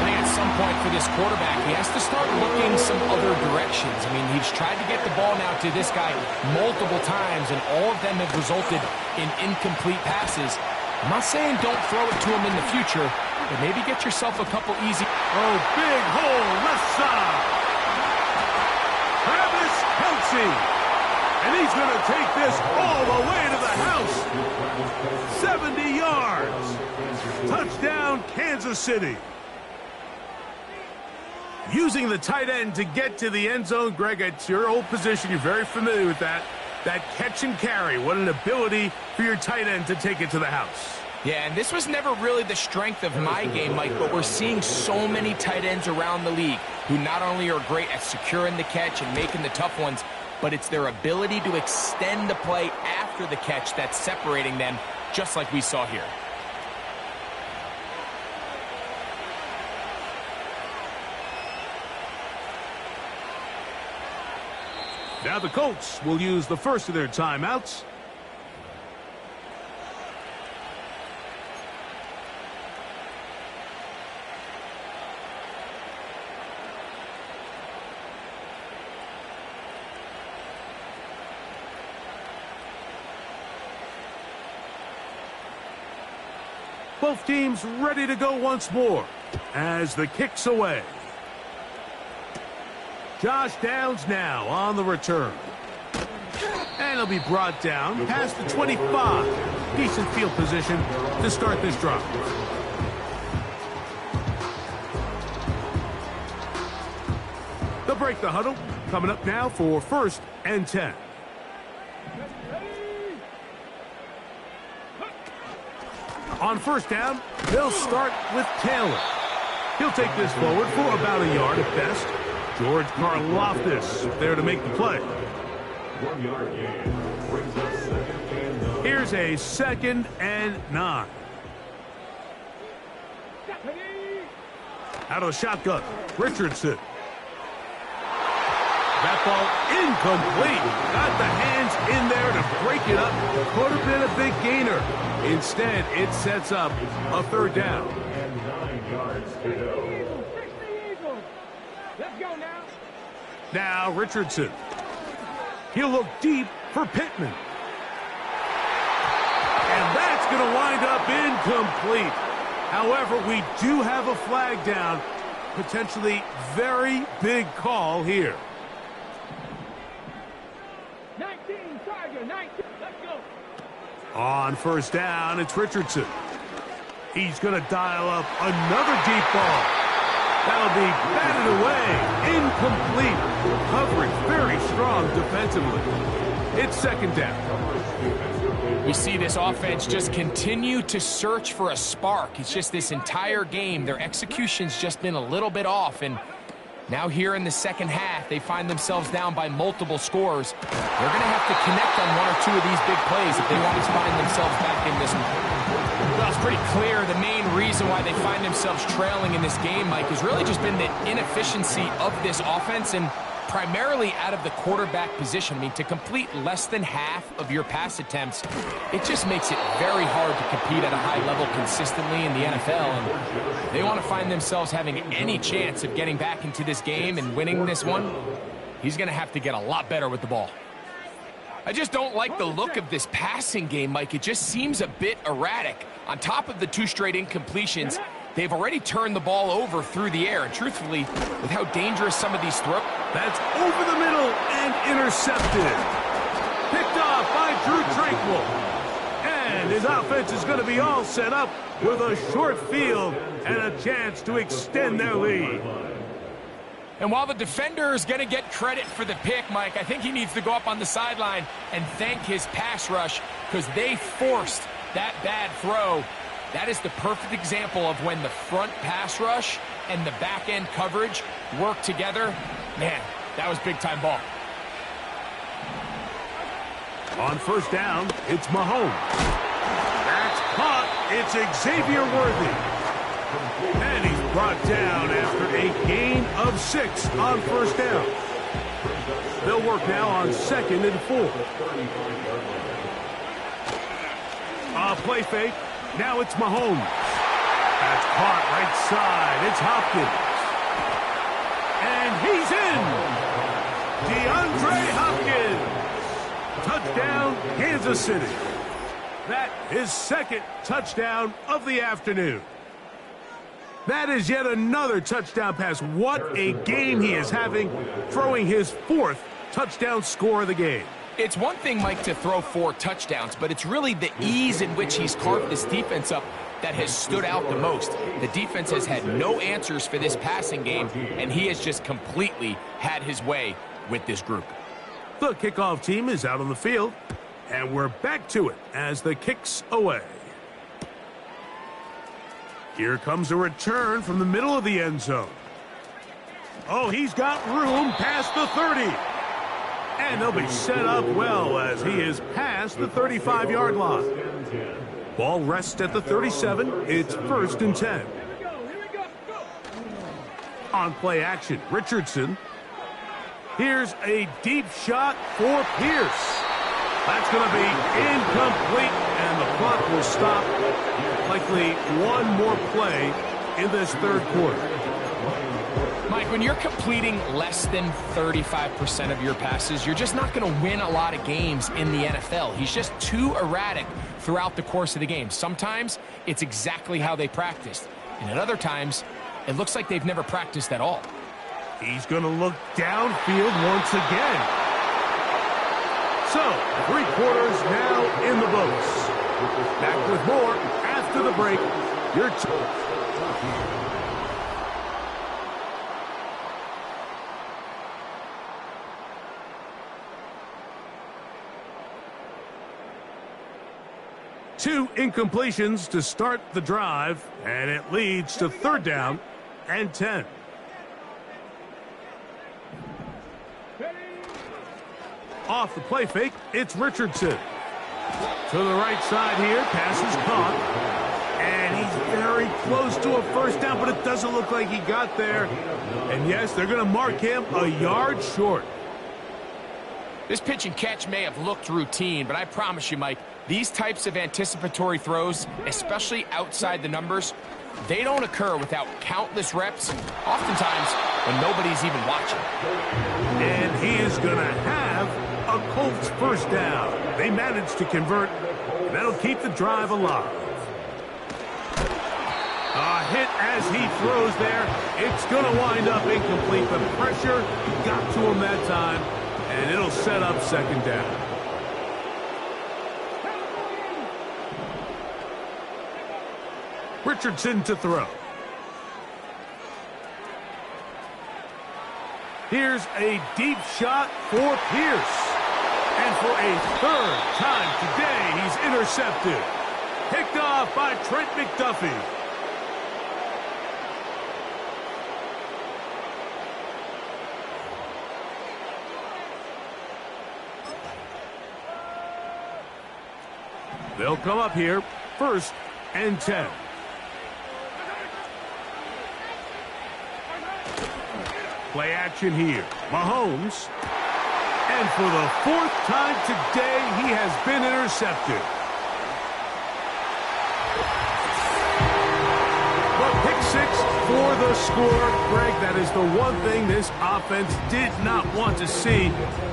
I think at some point for this quarterback, he has to start looking some other directions. I mean, he's tried to get the ball now to this guy multiple times, and all of them have resulted in incomplete passes. I'm not saying don't throw it to him in the future, but maybe get yourself a couple easy... Oh, big hole left side. Travis Kelce. And he's going to take this all the way to the house. 70 yards. Touchdown, Kansas City. Using the tight end to get to the end zone, Greg, it's your old position. You're very familiar with that. That catch and carry, what an ability for your tight end to take it to the house. Yeah, and this was never really the strength of my game, Mike, but we're seeing so many tight ends around the league who not only are great at securing the catch and making the tough ones, but it's their ability to extend the play after the catch that's separating them, just like we saw here. Now the Colts will use the first of their timeouts. Both teams ready to go once more as the kick's away. Josh Downs now on the return. And he'll be brought down past the 25. Decent field position to start this drive. They'll break the huddle. Coming up now for 1st and 10. On 1st down, they'll start with Taylor. He'll take this forward for about a yard at best. George Karlaftis there to make the play. 1 yard gain. Brings up 2nd and 9. Here's a 2nd and 9. Out of the shotgun, Richardson. That ball incomplete. Got the hands in there to break it up. Could have been a big gainer. Instead, it sets up a 3rd down. And 9 yards to go. Let's go now. Now Richardson. He'll look deep for Pittman. And that's going to wind up incomplete. However, we do have a flag down. Potentially very big call here. 19, Tiger, 19. Let's go. On 1st down, it's Richardson. He's going to dial up another deep ball. That'll be batted away. Incomplete. Coverage very strong defensively. It's 2nd down. We see this offense just continue to search for a spark. It's just this entire game, their execution's just been a little bit off. And now here in the second half, they find themselves down by multiple scores. They're going to have to connect on 1 or 2 of these big plays if they want to find themselves back in this one. Well, it's pretty clear the main reason why they find themselves trailing in this game, Mike, has really just been the inefficiency of this offense and primarily out of the quarterback position. I mean, to complete less than half of your pass attempts, it just makes it very hard to compete at a high level consistently in the NFL. And they want to find themselves having any chance of getting back into this game and winning this one. He's going to have to get a lot better with the ball. I just don't like the look of this passing game, Mike. It just seems a bit erratic. On top of the 2 straight incompletions, they've already turned the ball over through the air. And truthfully, with how dangerous some of these throws... That's over the middle and intercepted. Picked off by Drew Tranquil. And his offense is going to be all set up with a short field and a chance to extend their lead. And while the defender is going to get credit for the pick, Mike, I think he needs to go up on the sideline and thank his pass rush because they forced that bad throw. That is the perfect example of when the front pass rush and the back end coverage work together. Man, that was big-time ball. On 1st down, it's Mahomes. That's caught. It's Xavier Worthy. And he's brought down after a gain of 6 on 1st down. They'll work now on 2nd and 4. Play fake. Now it's Mahomes. That's caught right side. It's Hopkins. And he's in. DeAndre Hopkins. Touchdown, Kansas City. That is 2nd touchdown of the afternoon. That is yet another touchdown pass. What a game he is having, throwing his 4th touchdown score of the game. It's one thing, Mike, to throw 4 touchdowns, but it's really the ease in which he's carved this defense up that has stood out the most. The defense has had no answers for this passing game, and he has just completely had his way with this group. The kickoff team is out on the field, and we're back to it as the kick's away. Here comes a return from the middle of the end zone. Oh, he's got room past the 30. And they'll be set up well as he is past the 35-yard line. Ball rests at the 37. It's 1st and 10. On play action, Richardson. Here's a deep shot for Pierce. That's going to be incomplete, and the clock will stop. Likely one more play in this 3rd quarter. Mike, when you're completing less than 35% of your passes, you're just not going to win a lot of games in the NFL. He's just too erratic throughout the course of the game. Sometimes it's exactly how they practiced, and at other times, it looks like they've never practiced at all. He's going to look downfield once again. So, 3 quarters now in the books. Back with more after the break. Your two incompletions to start the drive, and it leads to 3rd down and 10. Off the play fake, it's Richardson. To the right side here, pass is caught. And he's very close to a 1st down, but it doesn't look like he got there. And yes, they're going to mark him a yard short. This pitch and catch may have looked routine, but I promise you, Mike, these types of anticipatory throws, especially outside the numbers, they don't occur without countless reps, oftentimes when nobody's even watching. And he is going to have a Colts 1st down. They managed to convert, and that'll keep the drive alive. A hit as he throws there. It's going to wind up incomplete, but pressure got to him that time, and it'll set up 2nd down. Richardson to throw. Here's a deep shot for Pierce. And for a 3rd time today, he's intercepted. Picked off by Trent McDuffie. They'll come up here, 1st and 10. Play action here. Mahomes. And for the 4th time today, he has been intercepted. But pick 6 for the score. Greg, that is the one thing this offense did not want to see,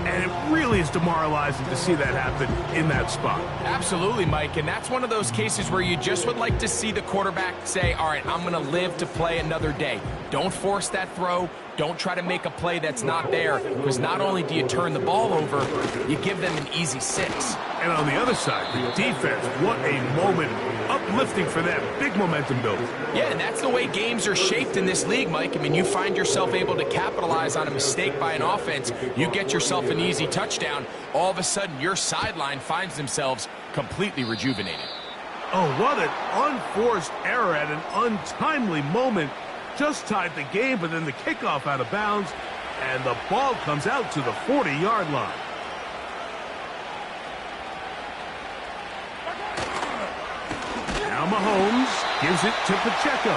and it really is demoralizing to see that happen in that spot. Absolutely, Mike, and that's one of those cases where you just would like to see the quarterback say, all right, I'm going to live to play another day. Don't force that throw. Don't try to make a play that's not there, because not only do you turn the ball over, you give them an easy 6. And on the other side, the defense, what a moment. Uplifting for them. Big momentum build. Yeah, and that's the way games are shaped in this league, Mike. I mean, you find yourself able to capitalize on a mistake by an offense. You get yourself an easy touchdown. All of a sudden, your sideline finds themselves completely rejuvenated. Oh, what an unforced error at an untimely moment. Just tied the game, but then the kickoff out of bounds, and the ball comes out to the 40-yard line. Now Mahomes gives it to Pacheco.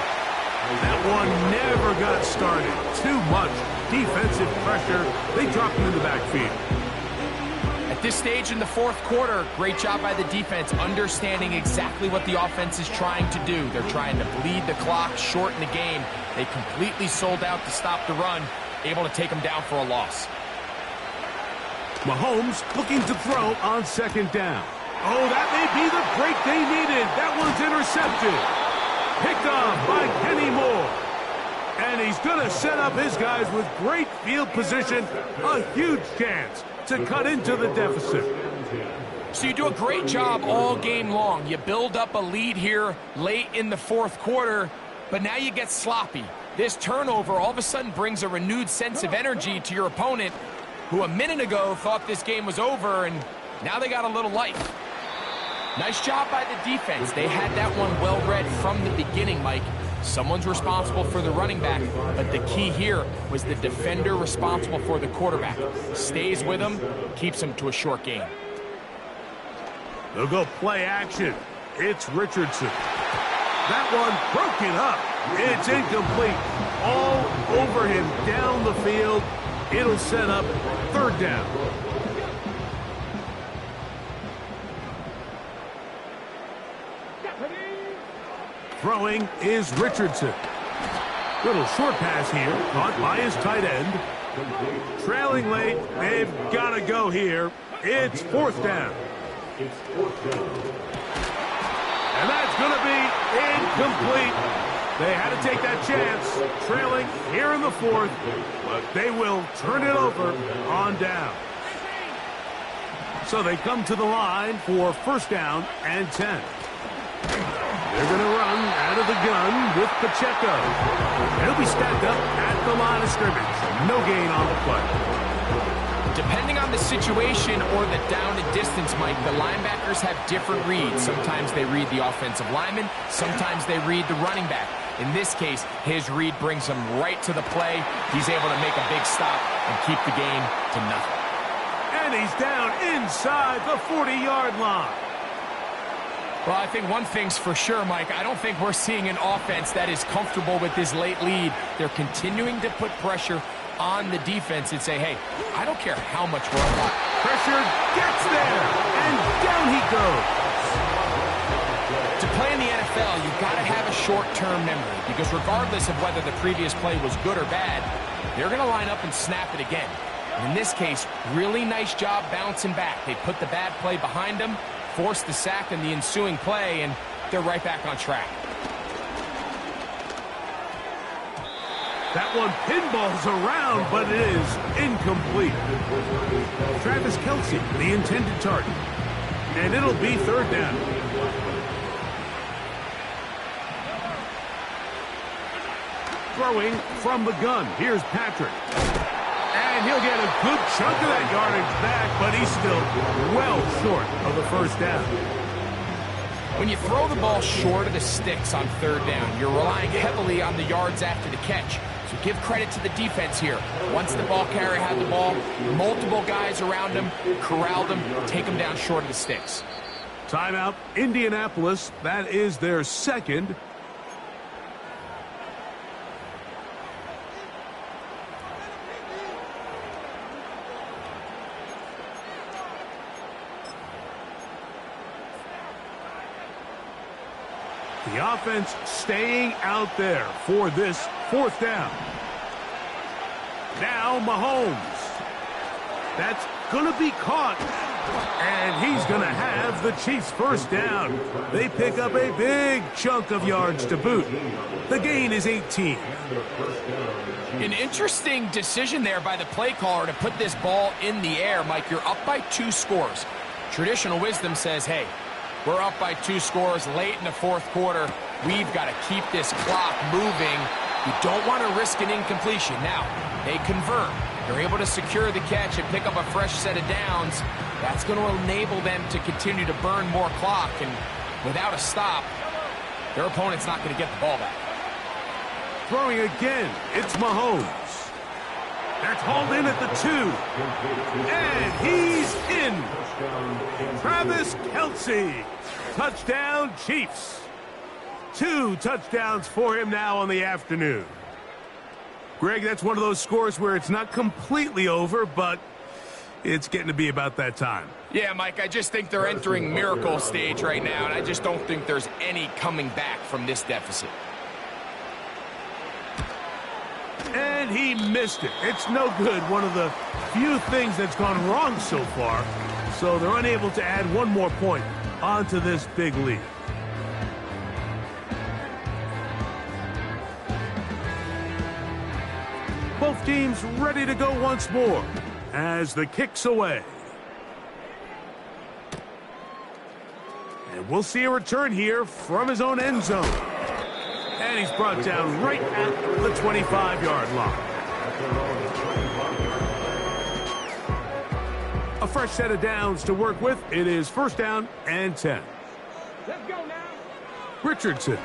That one never got started. Too much defensive pressure. They drop him in the backfield. At this stage in the 4th quarter, great job by the defense, understanding exactly what the offense is trying to do. They're trying to bleed the clock, shorten the game. They completely sold out to stop the run, able to take them down for a loss. Mahomes looking to throw on 2nd down. Oh, that may be the break they needed. That one's intercepted. Picked off by Kenny Moore. And he's going to set up his guys with great field position. A huge chance to cut into the deficit. So you do a great job all game long. You build up a lead here late in the fourth quarter, but now you get sloppy. This turnover all of a sudden brings a renewed sense of energy to your opponent, who a minute ago thought this game was over, and now they got a little life. Nice job by the defense. They had that one well read from the beginning, Mike. Someone's responsible for the running back, but the key here was the defender responsible for the quarterback. Stays with him, keeps him to a short gain. They'll go play action. It's Richardson. That one broken up. It's incomplete. All over him down the field. It'll set up third down. Throwing is Richardson. Little short pass here, caught by his tight end. Trailing late, they've got to go here. It's fourth down. And that's going to be incomplete. They had to take that chance, trailing here in the fourth, but they will turn it over on down. So they come to the line for first down and 10. They're going to run out of the gun with Pacheco. He'll be stacked up at the line of scrimmage. No gain on the play. Depending on the situation or the down and distance, Mike, the linebackers have different reads. Sometimes they read the offensive lineman. Sometimes they read the running back. In this case, his read brings him right to the play. He's able to make a big stop and keep the game to nothing. And he's down inside the 40-yard line. Well, I think one thing's for sure, Mike. I don't think we're seeing an offense that is comfortable with this late lead. They're continuing to put pressure on the defense and say, hey, I don't care how much we're up. Pressure gets there, and down he goes. To play in the NFL, you've got to have a short-term memory, because regardless of whether the previous play was good or bad, they're going to line up and snap it again. And in this case, really nice job bouncing back. They put the bad play behind them, forced the sack in the ensuing play, and they're right back on track. That one pinballs around, but it is incomplete. Travis Kelce, the intended target. And it'll be third down. Throwing from the gun. Here's Patrick. And he'll get a good chunk of that yardage back, but he's still well short of the first down. When you throw the ball short of the sticks on third down, you're relying heavily on the yards after the catch. So give credit to the defense here. Once the ball carrier had the ball, multiple guys around him, corralled him, take him down short of the sticks. Timeout, Indianapolis. That is their second. The offense staying out there for this fourth down. Now Mahomes. That's going to be caught. And he's going to have the Chiefs first down. They pick up a big chunk of yards to boot. The gain is 18. An interesting decision there by the play caller to put this ball in the air. Mike, you're up by 2 scores. Traditional wisdom says, hey, we're up by 2 scores late in the fourth quarter. We've got to keep this clock moving. You don't want to risk an incompletion. Now, they convert. They're able to secure the catch and pick up a fresh set of downs. That's going to enable them to continue to burn more clock. And without a stop, their opponent's not going to get the ball back. Throwing again, it's Mahomes. That's hauled in at the 2. And he's in. Travis Kelce. Touchdown, Chiefs. 2 touchdowns for him now on the afternoon. Greg, that's one of those scores where it's not completely over, but it's getting to be about that time. Yeah, Mike, I just think they're entering miracle stage right now, and I just don't think there's any coming back from this deficit. And he missed it. It's no good. One of the few things that's gone wrong so far. So they're unable to add one more point onto this big lead. Both teams ready to go once more. as the kick's away. And we'll see a return here from his own end zone. And he's brought down right at the 25-yard line. A fresh set of downs to work with. It is first down and 10. Let's go now. Richardson.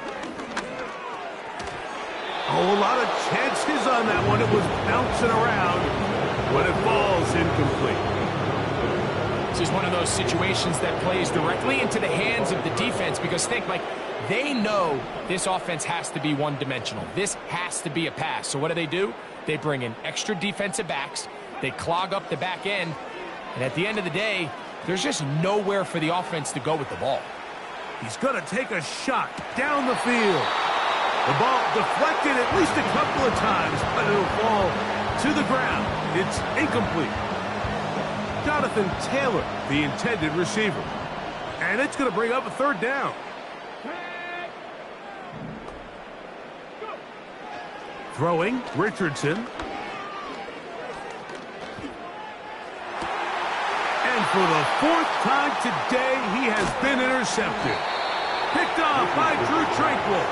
Oh, a lot of chances on that one. It was bouncing around when it falls incomplete. This is one of those situations that plays directly into the hands of the defense because think, like, they know this offense has to be one-dimensional. This has to be a pass. So what do? They bring in extra defensive backs. They clog up the back end. And at the end of the day, there's just nowhere for the offense to go with the ball. He's going to take a shot down the field. The ball deflected at least a couple of times, but it'll fall to the ground. It's incomplete. Jonathan Taylor, the intended receiver. And it's going to bring up a third down. Throwing, Richardson. And for the fourth time today, he has been intercepted. Picked off by Drew Tranquil.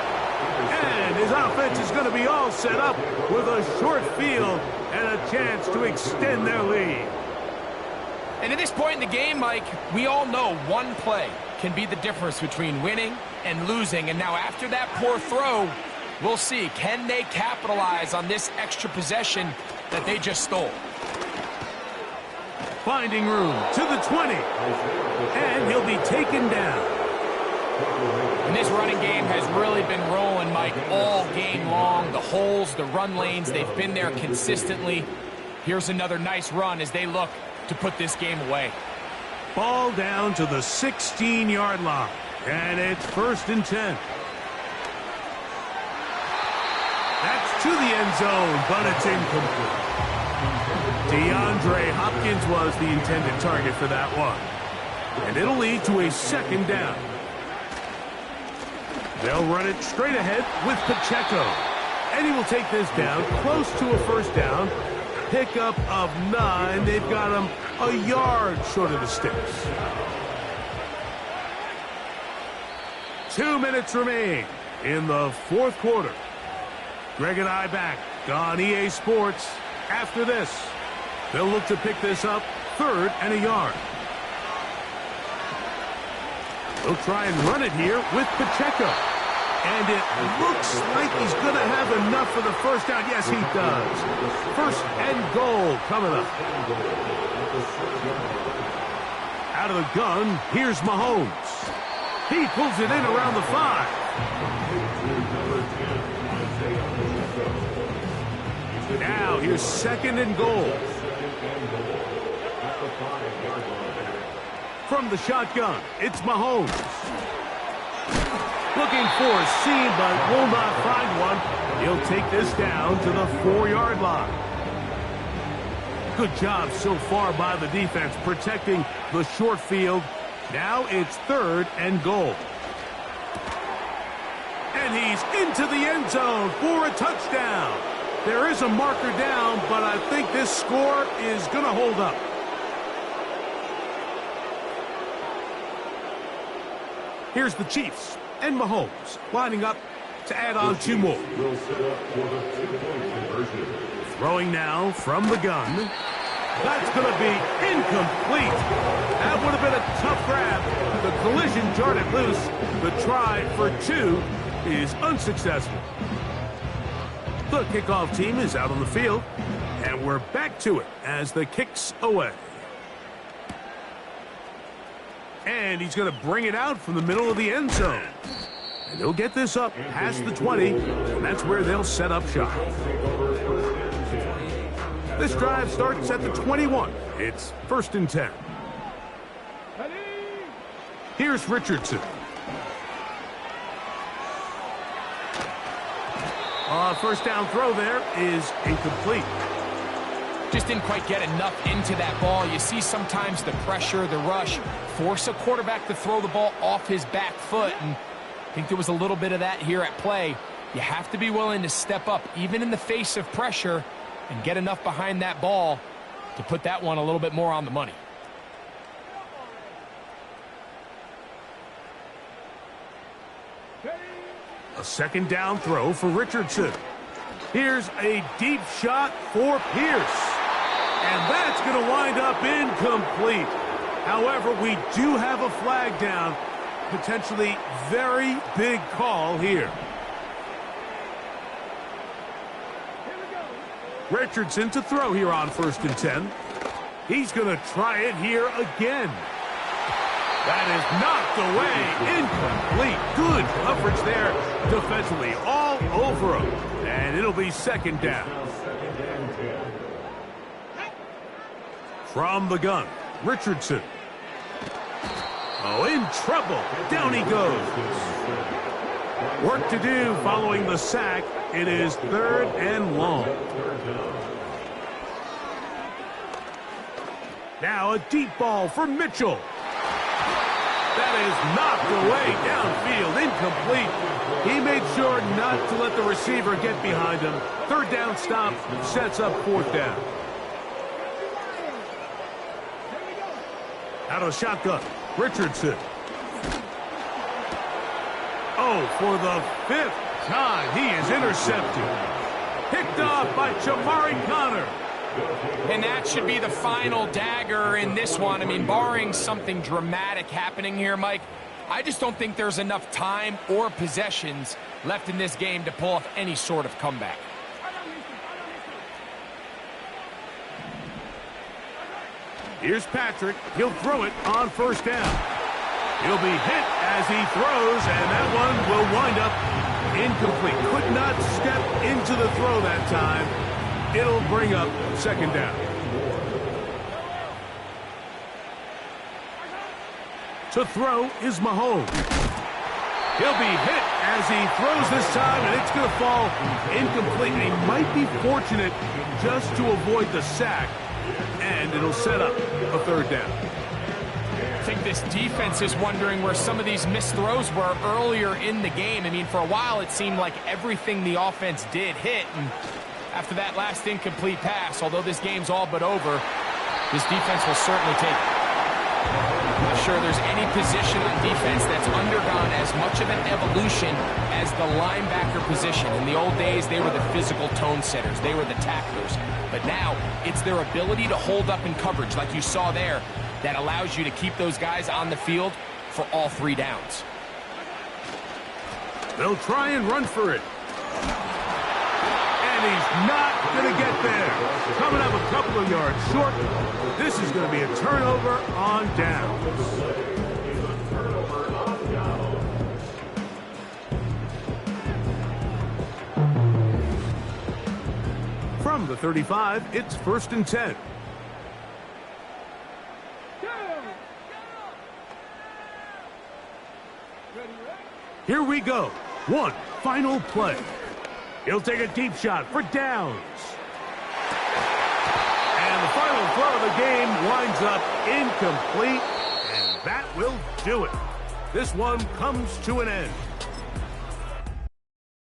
And his offense is going to be all set up with a short field and a chance to extend their lead. And at this point in the game, Mike, we all know one play can be the difference between winning and losing. And now after that poor throw, we'll see, can they capitalize on this extra possession that they just stole? Finding room to the 20. And he'll be taken down. And this running game has really been rolling, Mike, all game long. The holes, the run lanes, they've been there consistently. Here's another nice run as they look to put this game away. Ball down to the 16-yard line. And it's first and 10. That's to the end zone, but it's incomplete. DeAndre Hopkins was the intended target for that one. And it'll lead to a second down. They'll run it straight ahead with Pacheco. And he will take this down close to a first down. Pickup of 9. They've got him a yard short of the sticks. 2 minutes remain in the fourth quarter. Greg and I back on EA Sports. After this, they'll look to pick this up third and a yard. They'll try and run it here with Pacheco. And it looks like he's going to have enough for the first down. Yes, he does. First and goal coming up. Out of the gun, here's Mahomes. He pulls it in around the 5. Now here's second and goal. From the shotgun, it's Mahomes. Looking for a seam, but will not find one. He'll take this down to the 4-yard line. Good job so far by the defense protecting the short field. Now it's third and goal. And he's into the end zone for a touchdown. There is a marker down, but I think this score is going to hold up. Here's the Chiefs and Mahomes lining up to add on 2 more. Throwing now from the gun. That's going to be incomplete. That would have been a tough grab. The collision jarred it loose. The try for 2 is unsuccessful. The kickoff team is out on the field, and we're back to it as the kick's away. And he's going to bring it out from the middle of the end zone. And he'll get this up past the 20, and that's where they'll set up shop. This drive starts at the 21. It's first and 10. Here's Richardson. First down throw there is incomplete. Just didn't quite get enough into that ball. You see sometimes the pressure, the rush, force a quarterback to throw the ball off his back foot. And I think there was a little bit of that here at play. You have to be willing to step up, even in the face of pressure, and get enough behind that ball to put that one a little bit more on the money. A second down throw for Richardson. Here's a deep shot for Pierce. And that's going to wind up incomplete. However, we do have a flag down. Potentially very big call here. Richardson to throw here on 1st and 10. He's going to try it here again. That is knocked away. Incomplete. Good coverage there defensively. All over him. And it'll be 2nd down. From the gun, Richardson. Oh, in trouble. Down he goes. Work to do following the sack. It is 3rd and long. Now a deep ball for Mitchell. That is knocked away downfield, incomplete. He made sure not to let the receiver get behind him. 3rd down stop sets up 4th down. Out of shotgun, Richardson. Oh, for the 5th time, he is intercepted. Picked off by Jamari Connor. And that should be the final dagger in this one. I mean, barring something dramatic happening here, Mike, I just don't think there's enough time or possessions left in this game to pull off any sort of comeback. Here's Patrick. He'll throw it on 1st down. He'll be hit as he throws, and that one will wind up incomplete. Could not step into the throw that time. It'll bring up 2nd down. To throw is Mahomes. He'll be hit as he throws this time, and it's going to fall incomplete. He might be fortunate just to avoid the sack, and it'll set up a 3rd down. I think this defense is wondering where some of these missed throws were earlier in the game. I mean, for a while it seemed like everything the offense did hit, and after that last incomplete pass, although this game's all but over, this defense will certainly take it. I'm not sure there's any position on defense that's undergone as much of an evolution as the linebacker position. In the old days, they were the physical tone setters. They were the tacklers. But now, it's their ability to hold up in coverage, like you saw there, that allows you to keep those guys on the field for all 3 downs. They'll try and run for it. And he's not going to get there. Coming up a couple of yards short. This is going to be a turnover on downs. From the 35, it's 1st and 10. Here we go. One final play. He'll take a deep shot for downs. And the final throw of the game winds up incomplete, and that will do it. This one comes to an end.